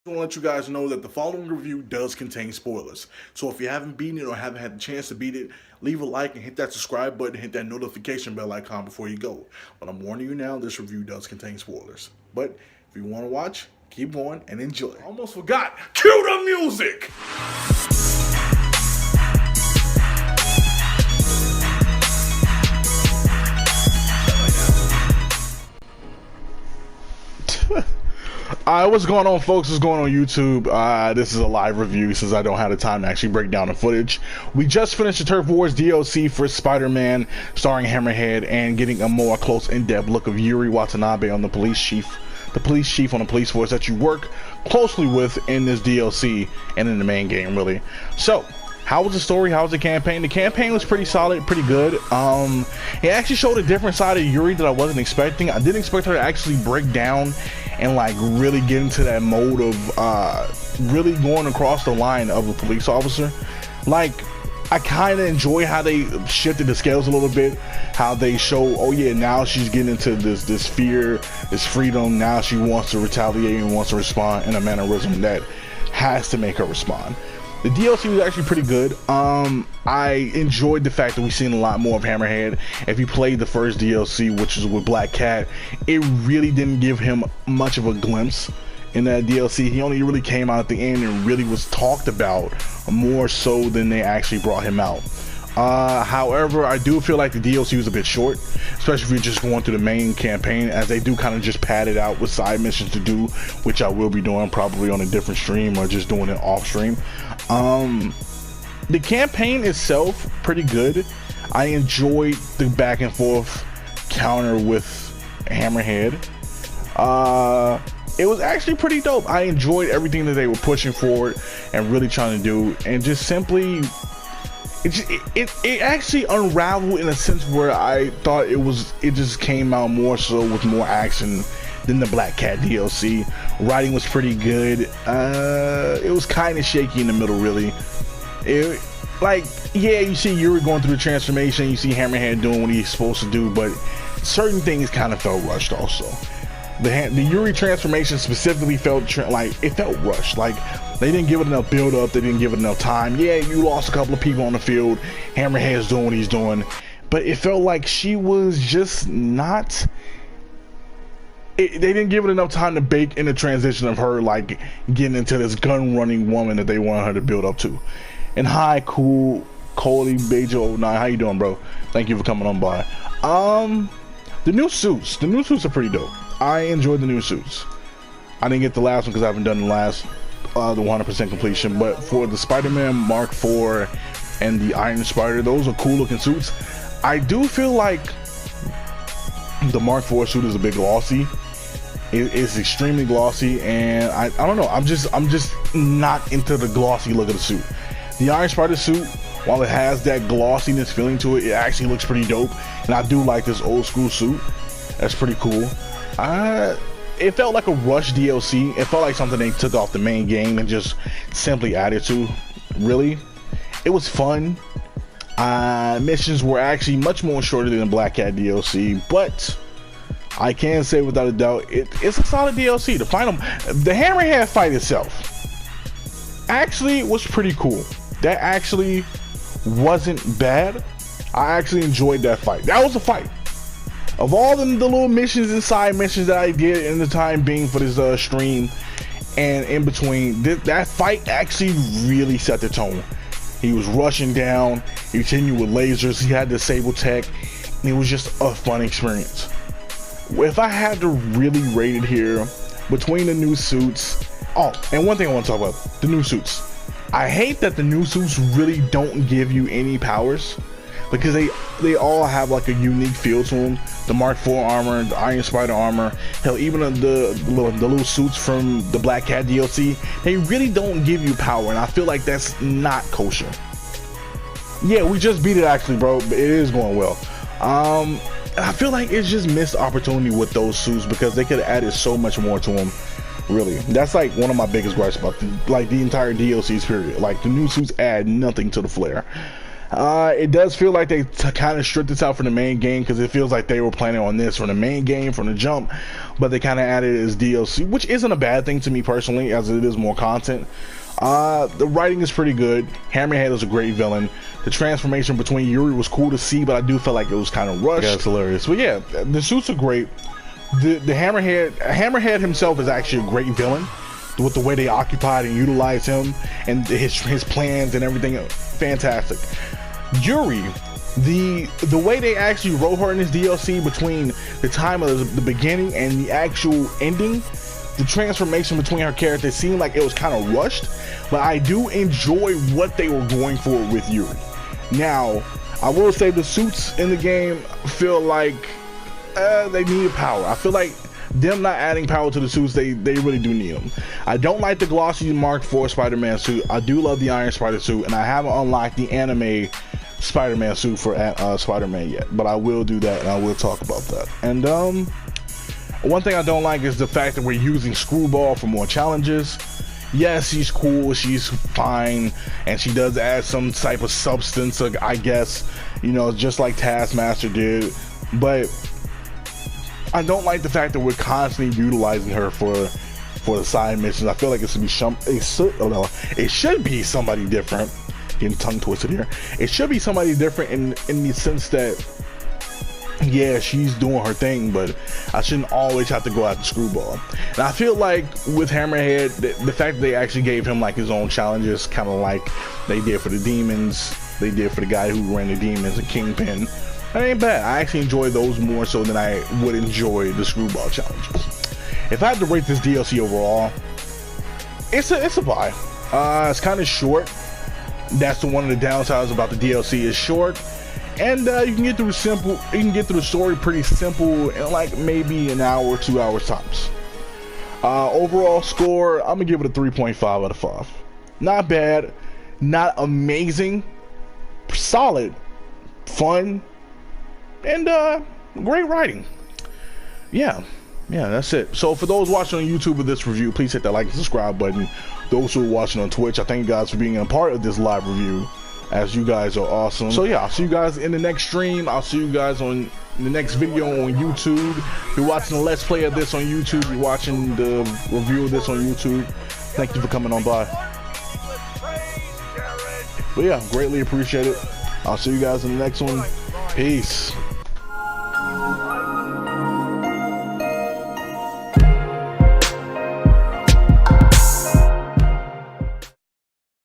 I want to let you guys know that the following review does contain spoilers. So if you haven't beaten it or haven't had the chance to beat it, leave a like and hit that subscribe button, hit that notification bell icon before you go. But I'm warning you now, this review does contain spoilers. But if you want to watch, keep going and enjoy. Almost forgot, cue the music! Alright, what's going on, folks? What's going on YouTube? This is a live review since I don't have the time to actually break down the footage. We just finished the Turf Wars DLC for Spider-Man starring Hammerhead and getting a more close in-depth look of Yuri Watanabe on the police chief on the police force that you work closely with in this DLC and in the main game, really. So, how was the story? How was the campaign? The campaign was pretty solid, pretty good. It actually showed a different side of Yuri that I wasn't expecting. I didn't expect her to actually break down and like really get into that mode of really going across the line of a police officer. Like, I kind of enjoy how they shifted the scales a little bit, how they show, oh yeah, now she's getting into this fear, this freedom. Now she wants to retaliate and wants to respond in a mannerism that has to make her respond. The DLC was actually pretty good. I enjoyed the fact that we've seen a lot more of Hammerhead. If you played the first DLC, which is with Black Cat, it really didn't give him much of a glimpse in that DLC. He only really came out at the end and really was talked about more so than they actually brought him out. However, I do feel like the DLC was a bit short, especially if you're just going through the main campaign, as they do kind of just pad it out with side missions to do, which I will be doing probably on a different stream or just doing it off stream. The campaign itself, pretty good. I enjoyed the back and forth counter with Hammerhead. It was actually pretty dope. I enjoyed everything that they were pushing forward and really trying to do, and just simply it actually unraveled in a sense where I thought it just came out more so with more action than the Black Cat DLC. Writing was pretty good. It was kind of shaky in the middle, really. Like, yeah, you see Yuri going through the transformation, you see Hammerhead doing what he's supposed to do, but certain things kind of felt rushed also. The Yuri transformation specifically felt rushed. Like, they didn't give it enough build up, they didn't give it enough time. Yeah, you lost a couple of people on the field, Hammerhead's doing what he's doing, but it felt like she was just not... they didn't give it enough time to bake in the transition of her like getting into this gun running woman that they wanted her to build up to. And hi, cool Coley Bejo 09, how you doing, bro? Thank you for coming on by. The new suits are pretty dope. I enjoyed the new suits. I didn't get the last one because I haven't done the last the 100% completion, but for the Spider-Man Mark IV and the Iron Spider, those are cool looking suits. I do feel like the Mark IV suit is a bit glossy. It's extremely glossy, and I don't know, I'm just not into the glossy look of the suit. The Iron Spider suit, while it has that glossiness feeling to it, it actually looks pretty dope, and I do like this old school suit. That's pretty cool. It felt like a rush DLC. It felt like something they took off the main game and just simply added to. Really, it was fun. Missions were actually much more shorter than the Black Cat DLC, but I can say without a doubt it's a solid DLC. The Hammerhead fight itself actually was pretty cool. That actually wasn't bad. I actually enjoyed that fight. That was a fight. Of all the little missions and side missions that I did in the time being for this stream and in between, that fight actually really set the tone. He was rushing down, he was hitting you with lasers, he had the Sable Tech, and it was just a fun experience. If I had to really rate it here, between the new suits, oh, and one thing I want to talk about, the new suits. I hate that the new suits really don't give you any powers, because they all have like a unique feel to them. The Mark IV armor, the Iron Spider armor, hell, even the little suits from the Black Cat DLC, they really don't give you power, and I feel like that's not kosher. Yeah, we just beat it actually, bro, but it is going well. I feel like it's just missed opportunity with those suits because they could have added so much more to them. Really, that's like one of my biggest gripes about the entire DLC's period. Like, the new suits add nothing to the flair. It does feel like they kind of stripped this out from the main game, because it feels like they were planning on this from the main game from the jump, but they kind of added it as DLC, which isn't a bad thing to me personally, as it is more content. The writing is pretty good. Hammerhead is a great villain. The transformation between Yuri was cool to see, but I do feel like it was kind of rushed. Yeah, it's hilarious. But yeah, the suits are great. The Hammerhead himself is actually a great villain, with the way they occupied and utilized him and his plans and everything. Fantastic. Yuri, the way they actually wrote her in this DLC, between the time of the beginning and the actual ending, the transformation between her character seemed like it was kind of rushed, but I do enjoy what they were going for with Yuri. Now, I will say the suits in the game feel like they needed power. I feel like them not adding power to the suits, they really do need them. I don't like the glossy Mark IV Spider-Man suit. I do love the Iron Spider suit, and I haven't unlocked the anime Spider-Man suit for Spider-Man yet, but I will do that, and I will talk about that. And one thing I don't like is the fact that we're using Screwball for more challenges. Yes, she's cool, she's fine, and she does add some type of substance, I guess, you know, just like Taskmaster did, but I don't like the fact that we're constantly utilizing her for the side missions. I feel like it should be somebody different. Getting tongue twisted here. It should be somebody different in the sense that, yeah, she's doing her thing, but I shouldn't always have to go after Screwball. And I feel like with Hammerhead, the fact that they actually gave him like his own challenges, kind of like they did for the demons, they did for the guy who ran the demons, and Kingpin. That ain't bad. I actually enjoy those more so than I would enjoy the Screwball challenges. If I had to rate this DLC overall, it's a buy. It's kind of short. That's one of the downsides about the DLC. Is short, and you can get through the story pretty simple in like maybe an hour, 2 hours tops. Overall score, I'm gonna give it a 3.5 out of 5. Not bad, not amazing, solid, fun, and great writing. Yeah, that's it. So for those watching on YouTube of this review, please hit that like and subscribe button. Those who are watching on Twitch, I thank you guys for being a part of this live review, as you guys are awesome. So yeah, I'll see you guys in the next stream. I'll see you guys on the next video on YouTube. If you're watching the Let's Play of this on YouTube, you're watching the review of this on YouTube, thank you for coming on by. But yeah, greatly appreciate it. I'll see you guys in the next one. Peace.